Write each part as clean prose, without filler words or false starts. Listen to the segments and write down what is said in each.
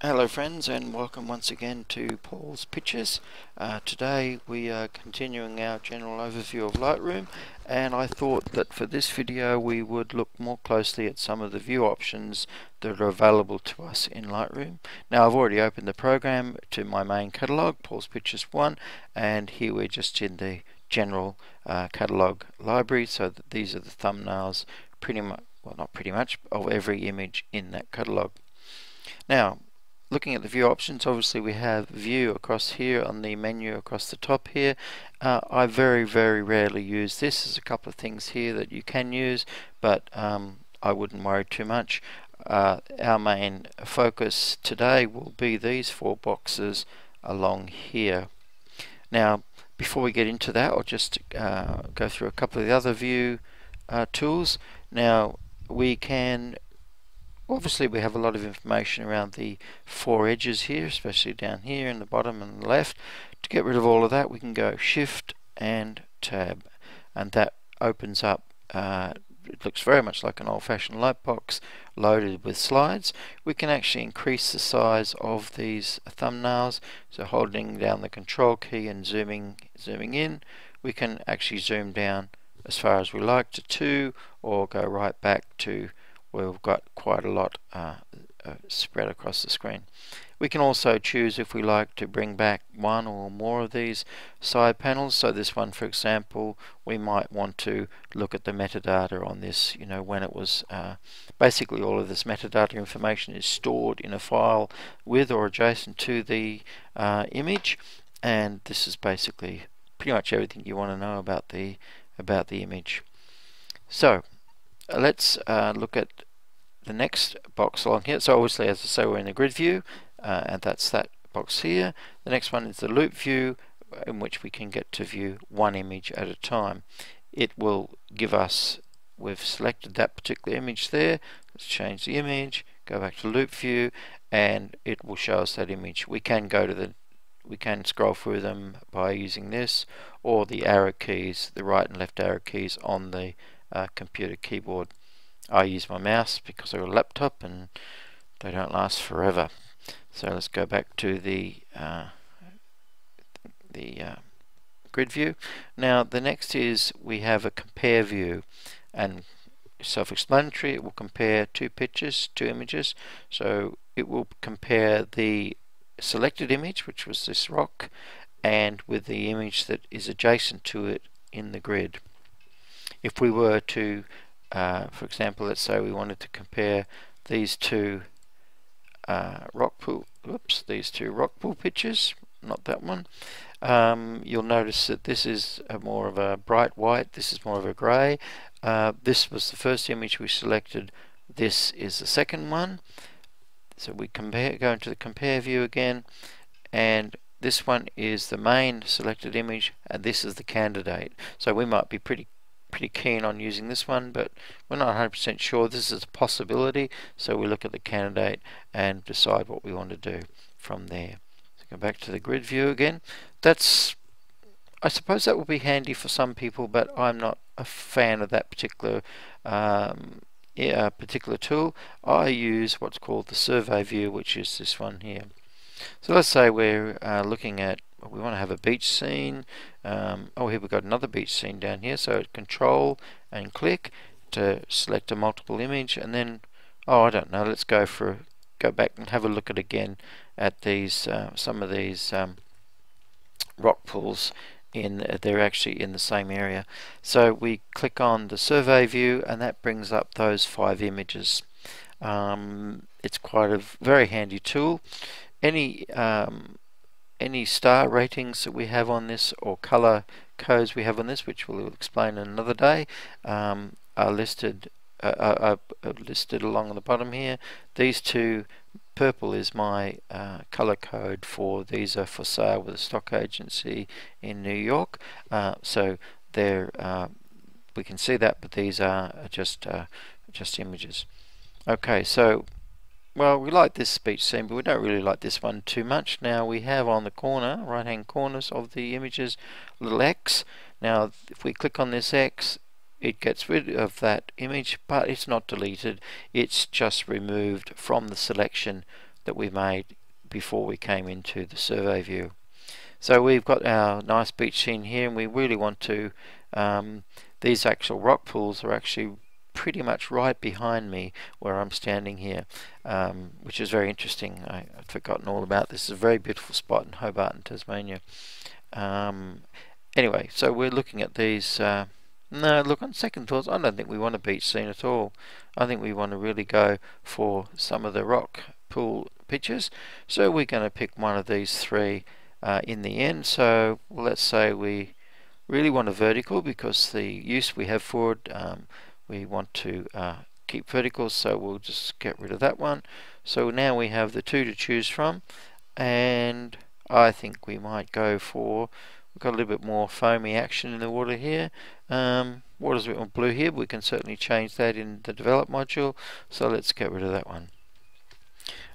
Hello friends, and welcome once again to Paul's Pictures. Today we are continuing our general overview of Lightroom, and I thought that for this video we would look more closely at some of the view options that are available to us in Lightroom. Now I've already opened the program to my main catalogue, Paul's Pictures 1, and here we're just in the general catalogue library, so that these are the thumbnails pretty much, well not pretty much, of every image in that catalogue. Now, looking at the view options, obviously we have view across here on the menu across the top here. I very rarely use this. There's a couple of things here that you can use, but I wouldn't worry too much. Our main focus today will be these four boxes along here. Now, before we get into that, I'll just go through a couple of the other view tools. Now, we can obviously we have a lot of information around the four edges here, especially down here in the bottom and the left. To get rid of all of that, we can go Shift and Tab, and that opens up, it looks very much like an old-fashioned lightbox loaded with slides. We can actually increase the size of these thumbnails, so holding down the Control key and zooming in, we can actually zoom down as far as we like to 2, or go right back to where we've got quite a lot spread across the screen. We can also choose if we like to bring back one or more of these side panels. So this one, for example, we might want to look at the metadata on this, you know, when it was basically all of this metadata information is stored in a file with or adjacent to the image, and this is basically pretty much everything you want to know about the image. So let's look at the next box along here. So obviously, as I say, we're in the grid view, and that's that box here. The next one is the Loupe View, in which we can get to view one image at a time. It will give us, we've selected that particular image there. Let's change the image, go back to Loupe View, and it will show us that image. We can scroll through them by using this, or the arrow keys, the right and left arrow keys on the computer keyboard. I use my mouse because I've got a laptop and they don't last forever. So let's go back to the grid view. Now the next is we have a compare view, and self-explanatory, it will compare two images. So it will compare the selected image, which was this rock, and with the image that is adjacent to it in the grid. If we were to, for example, let's say we wanted to compare these two rock pool pictures, not that one, you'll notice that this is more of a bright white, this is more of a grey. This was the first image we selected, this is the second one. So we go into the compare view again, and this one is the main selected image, and this is the candidate. So we might be pretty keen on using this one, but we're not 100% sure. This is a possibility, so we look at the candidate and decide what we want to do from there. So go back to the grid view again. I suppose that will be handy for some people, but I'm not a fan of that particular tool. I use what's called the survey view, which is this one here. So let's say we're looking at, we want to have a beach scene. Oh, here we've got another beach scene down here. So Control and click to select a multiple image, and then, oh, I don't know, let's go back and have a look again at these some of these rock pools. They're actually in the same area. So we click on the survey view, and that brings up those 5 images. It's quite a very handy tool. Any star ratings that we have on this, or color codes we have on this, which we'll explain in another day, are listed along the bottom here. These two, purple is my color code for, these are for sale with a stock agency in New York. So they're we can see that, but these are just images. Okay, so well, we like this beach scene, but we don't really like this one too much. Now we have on the corner, right hand corners of the images, a little X. Now if we click on this X, it gets rid of that image, but it's not deleted, it's just removed from the selection that we made before we came into the survey view. So we've got our nice beach scene here, and we really want to, these actual rock pools are actually pretty much right behind me where I'm standing here, which is very interesting. I'd forgotten all about this. It's a very beautiful spot in Hobart in Tasmania. Anyway, so we're looking at these. No, look, on second thoughts, I don't think we want a beach scene at all. I think we want to really go for some of the rock pool pictures. So we're going to pick one of these three in the end. So let's say we really want a vertical, because the use we have for it, we want to keep verticals, so we'll just get rid of that one. So now we have the two to choose from, and I think we might go for, we've got a little bit more foamy action in the water here. Water's a bit more blue here, but we can certainly change that in the develop module, so let's get rid of that one.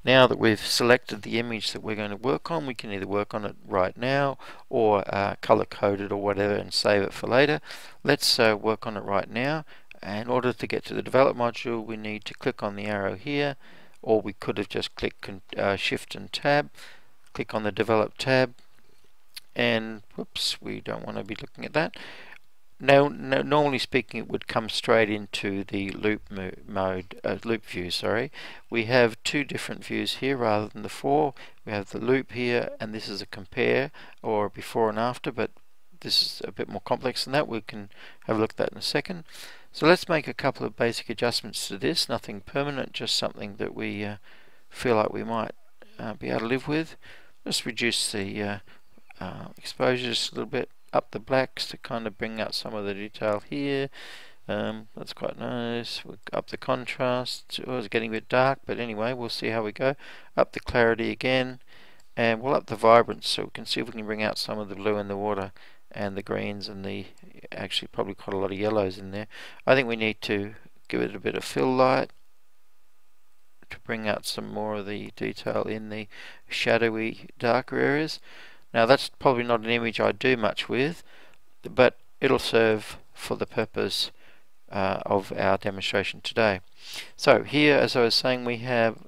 Now that we've selected the image that we're going to work on, we can either work on it right now or color code it or whatever and save it for later. Let's work on it right now. And in order to get to the develop module, we need to click on the arrow here, or we could have just clicked shift and tab, click on the develop tab, and whoops, we don't want to be looking at that. Now, normally speaking, it would come straight into the Loupe view. Sorry, we have two different views here rather than the four. We have the Loupe here, and this is a compare or before and after, but this is a bit more complex than that. We can have a look at that in a second. So let's make a couple of basic adjustments to this. Nothing permanent, just something that we feel like we might be able to live with. Let's reduce the exposure just a little bit, up the blacks to kind of bring out some of the detail here. That's quite nice. We'll up the contrast. Oh, it's getting a bit dark, but anyway, we'll see how we go. Up the clarity again, and we'll up the vibrance so we can see if we can bring out some of the blue in the water and the greens and the actually probably quite a lot of yellows in there. I think we need to give it a bit of fill light to bring out some more of the detail in the shadowy darker areas. Now that's probably not an image I do much with, but it'll serve for the purpose of our demonstration today. So here, as I was saying, we have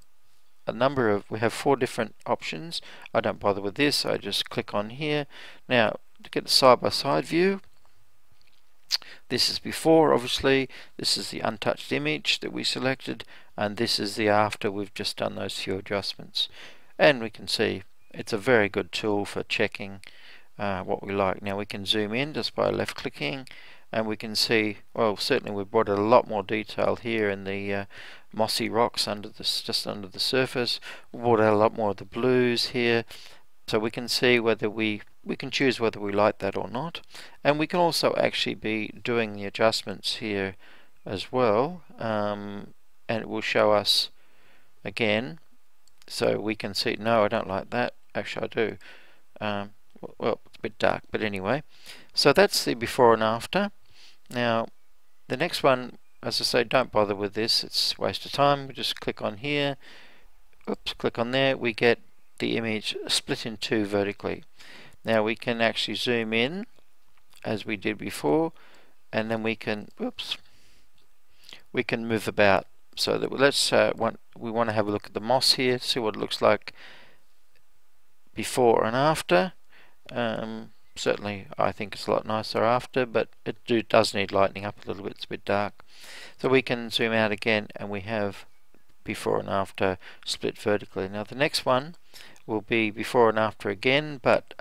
we have four different options. I don't bother with this, I just click on here. Now to get the side-by-side view, this is before, obviously, this is the untouched image that we selected, and this is the after. We've just done those few adjustments, and we can see it's a very good tool for checking what we like. Now we can zoom in just by left clicking, and we can see, well, certainly we've brought a lot more detail here in the mossy rocks just under the surface. We brought out a lot more of the blues here, so we can see whether we can choose whether we like that or not. And we can also actually be doing the adjustments here as well, and it will show us again, so we can see, no, I don't like that, actually I do. Well, it's a bit dark, but anyway. So that's the before and after. Now the next one, as I say, don't bother with this, it's a waste of time. We just click on here, oops, click on there, we get the image split in two vertically. Now we can actually zoom in as we did before, and then we can, oops, we can move about. So that we want to have a look at the moss here, see what it looks like before and after. Certainly I think it's a lot nicer after, but it does need lightening up a little bit, it's a bit dark. So we can zoom out again, and we have before and after split vertically. Now the next one will be before and after again, but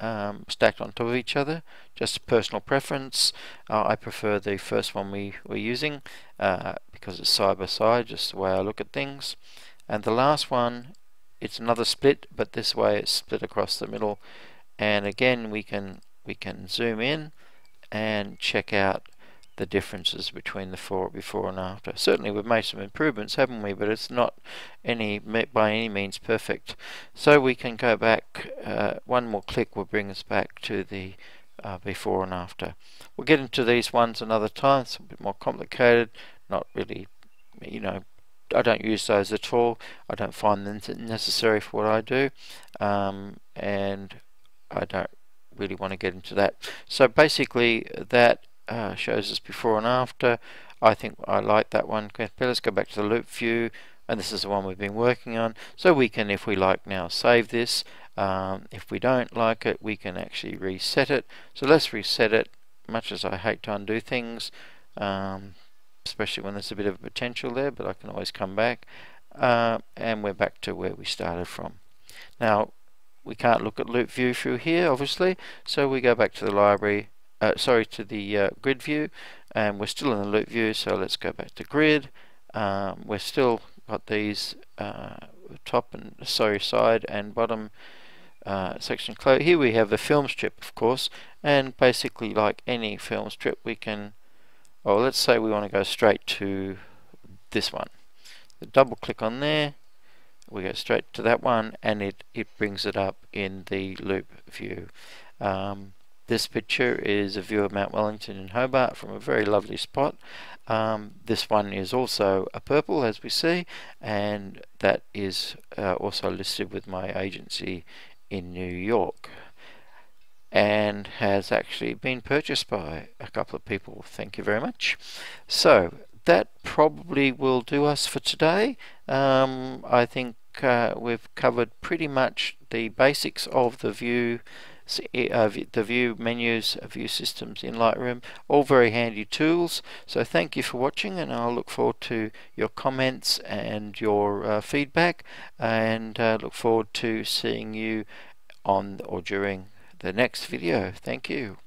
stacked on top of each other. Just a personal preference. I prefer the first one we were using because it's side by side, just the way I look at things. And the last one, it's another split, but this way it's split across the middle. And again, we can zoom in and check out the differences between the before and after. Certainly we've made some improvements, haven't we, but it's not by any means perfect. So we can go back, one more click will bring us back to the before and after. We'll get into these ones another time, it's a bit more complicated, not really, I don't use those at all. I don't find them necessary for what I do, and I don't really want to get into that. So basically that shows us before and after. I think I like that one. Okay, let's go back to the Loupe view. and this is the one we've been working on. So we can, if we like, now save this. If we don't like it, we can actually reset it. So let's reset it. Much as I hate to undo things, especially when there's a bit of potential there, but I can always come back, and we're back to where we started from. Now we can't look at Loupe View through here, obviously, so we go back to the library, to the grid view, and we're still in the Loupe View, so let's go back to grid. We're still got these top and side and bottom section closed. Here we have the film strip, of course, and basically like any film strip we can, or let's say we want to go straight to this one. Double click on there, we go straight to that one, and it brings it up in the Loupe View. This picture is a view of Mount Wellington in Hobart from a very lovely spot. This one is also a purple, as we see, and that is also listed with my agency in New York, and has actually been purchased by a couple of people. Thank you very much. So that probably will do us for today. I think we've covered pretty much the basics of the view menus, view systems in Lightroom. All very handy tools. So thank you for watching, and I'll look forward to your comments and your feedback, and look forward to seeing you on or during the next video. Thank you.